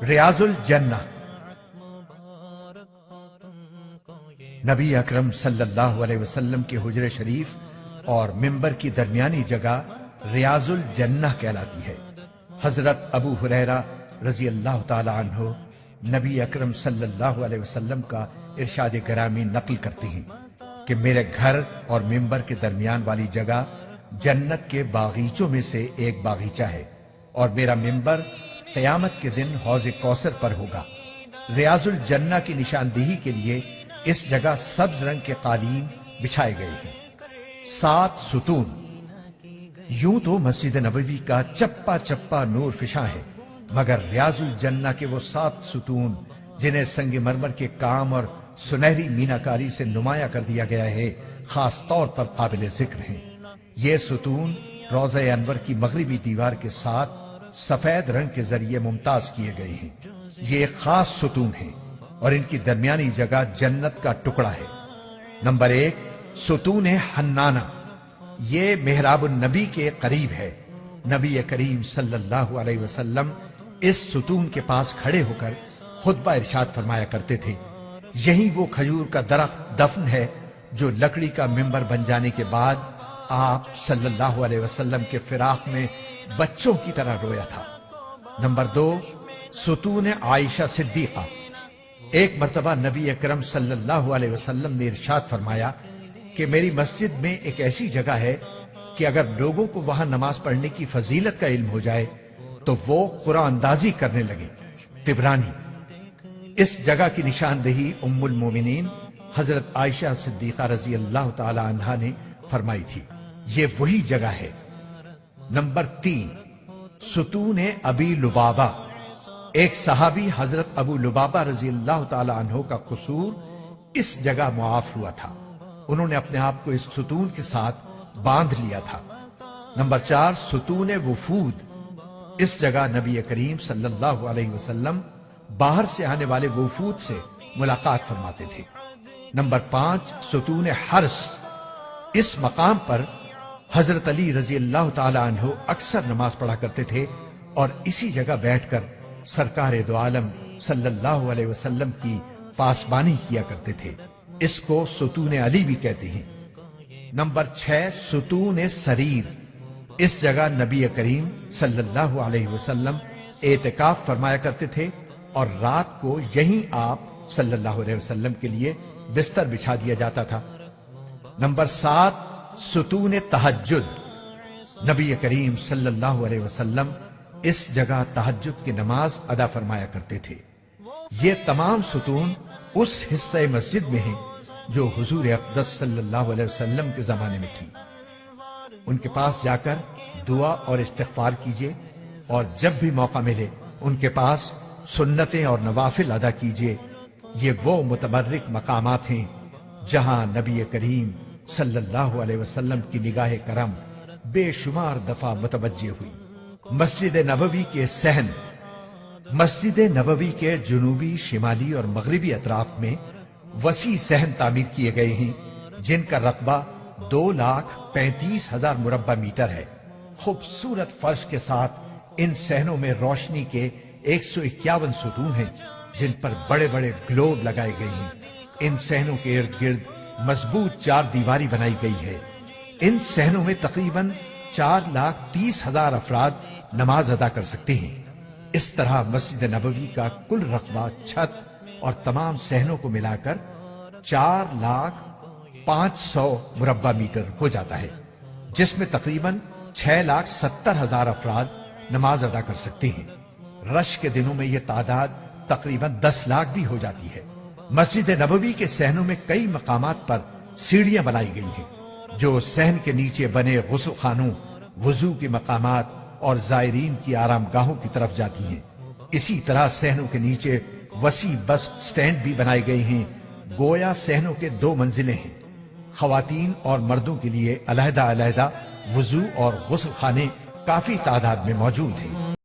ریاض الجنہ۔ نبی اکرم صلی اللہ علیہ وسلم کے حجر شریف اور ممبر کی درمیانی جگہ ریاض الجنہ کہلاتی ہے۔ حضرت ابو ہریرہ رضی اللہ تعالی عنہ نبی اکرم صلی اللہ علیہ وسلم کا ارشاد گرامی نقل کرتے ہیں کہ میرے گھر اور ممبر کے درمیان والی جگہ جنت کے باغیچوں میں سے ایک باغیچہ ہے، اور میرا ممبر قیامت کے دن حوض کوثر پر ہوگا۔ ریاض الجنہ کی نشاندہی کے لیے اس جگہ سبز رنگ کے قالین بچھائے گئے ہیں۔ 7 ستون۔ یوں تو مسجد نبوی کا چپا چپا نور فشاں ہے، مگر ریاض الجنہ کے وہ 7 ستون جنہیں سنگ مرمر کے کام اور سنہری میناکاری سے نمایاں کر دیا گیا ہے، خاص طور پر قابل ذکر ہیں۔ یہ ستون روضہ انور کی مغربی دیوار کے ساتھ سفید رنگ کے ذریعے ممتاز کیے گئے ہیں۔ یہ ایک خاص ستون ہیں اور ان کی درمیانی جگہ جنت کا ٹکڑا ہے۔ نمبر 1، ستون حنانہ۔ یہ محراب النبی کے قریب ہے۔ نبی کریم صلی اللہ علیہ وسلم اس ستون کے پاس کھڑے ہو کر خطبہ ارشاد فرمایا کرتے تھے۔ یہی وہ کھجور کا درخت دفن ہے جو لکڑی کا ممبر بن جانے کے بعد آپ صلی اللہ علیہ وسلم کے فراق میں بچوں کی طرح رویا تھا۔ نمبر 2، ستون عائشہ صدیقہ۔ ایک مرتبہ نبی اکرم صلی اللہ علیہ وسلم نے ارشاد فرمایا کہ میری مسجد میں ایک ایسی جگہ ہے کہ اگر لوگوں کو وہاں نماز پڑھنے کی فضیلت کا علم ہو جائے تو وہ قرآن اندازی کرنے لگے۔ طبرانی۔ اس جگہ کی نشاندہی ام المومنین حضرت عائشہ صدیقہ رضی اللہ تعالی عنہا نے فرمائی تھی۔ یہ وہی جگہ ہے۔ نمبر 3، ستون ابی لبابہ۔ ایک صحابی حضرت ابو لبابہ رضی اللہ تعالی عنہ کا قصور اس جگہ معاف ہوا تھا۔ انہوں نے اپنے آپ کو اس ستون کے ساتھ باندھ لیا تھا۔ نمبر 4، ستون وفود۔ اس جگہ نبی کریم صلی اللہ علیہ وسلم باہر سے آنے والے وفود سے ملاقات فرماتے تھے۔ نمبر 5، ستون حرس۔ اس مقام پر حضرت علی رضی اللہ تعالی عنہ اکثر نماز پڑھا کرتے تھے اور اسی جگہ بیٹھ کر سرکار دو عالم صلی اللہ علیہ وسلم کی پاسبانی کیا کرتے تھے۔ اس کو ستون علی بھی کہتے ہیں۔ نمبر 6، ستون سریر۔ اس جگہ نبی کریم صلی اللہ علیہ وسلم اعتکاف فرمایا کرتے تھے اور رات کو یہیں آپ صلی اللہ علیہ وسلم کے لیے بستر بچھا دیا جاتا تھا۔ نمبر 7، ستون تہجد۔ نبی کریم صلی اللہ علیہ وسلم اس جگہ تہجد کی نماز ادا فرمایا کرتے تھے۔ یہ تمام ستون اس حصہ مسجد میں ہیں جو حضور اقدس صلی اللہ علیہ وسلم کے زمانے میں تھی۔ ان کے پاس جا کر دعا اور استغفار کیجیے، اور جب بھی موقع ملے ان کے پاس سنتیں اور نوافل ادا کیجیے۔ یہ وہ متبرک مقامات ہیں جہاں نبی کریم صلی اللہ علیہ وسلم کی نگاہ کرم بے شمار دفعہ متوجہ ہوئی۔ مسجد نبوی کے صحن۔ مسجد نبوی کے جنوبی، شمالی اور مغربی اطراف میں وسیع صحن تعمیر کیے گئے ہیں جن کا رقبہ 2,35,000 مربع میٹر ہے۔ خوبصورت فرش کے ساتھ ان صحنوں میں روشنی کے 151 ستون ہیں جن پر بڑے بڑے گلوب لگائے گئے ہیں۔ ان صحنوں کے ارد گرد مضبوط 4 دیواری بنائی گئی ہے۔ ان صحنوں میں تقریباً 4,30,000 افراد نماز ادا کر سکتے ہیں۔ اس طرح مسجد نبوی کا کل رقبہ، چھت اور تمام صحنوں کو ملا کر 4,05,000 مربع میٹر ہو جاتا ہے، جس میں تقریباً 6,70,000 افراد نماز ادا کر سکتے ہیں۔ رش کے دنوں میں یہ تعداد تقریباً 10 لاکھ بھی ہو جاتی ہے۔ مسجد نبوی کے صحنوں میں کئی مقامات پر سیڑھیاں بنائی گئی ہیں جو صحن کے نیچے بنے غسل خانوں، وضو کے مقامات اور زائرین کی آرام گاہوں کی طرف جاتی ہیں۔ اسی طرح صحنوں کے نیچے وسیع بس سٹینڈ بھی بنائے گئے ہیں، گویا صحنوں کے 2 منزلیں ہیں۔ خواتین اور مردوں کے لیے علیحدہ علیحدہ وضو اور غسل خانے کافی تعداد میں موجود ہیں۔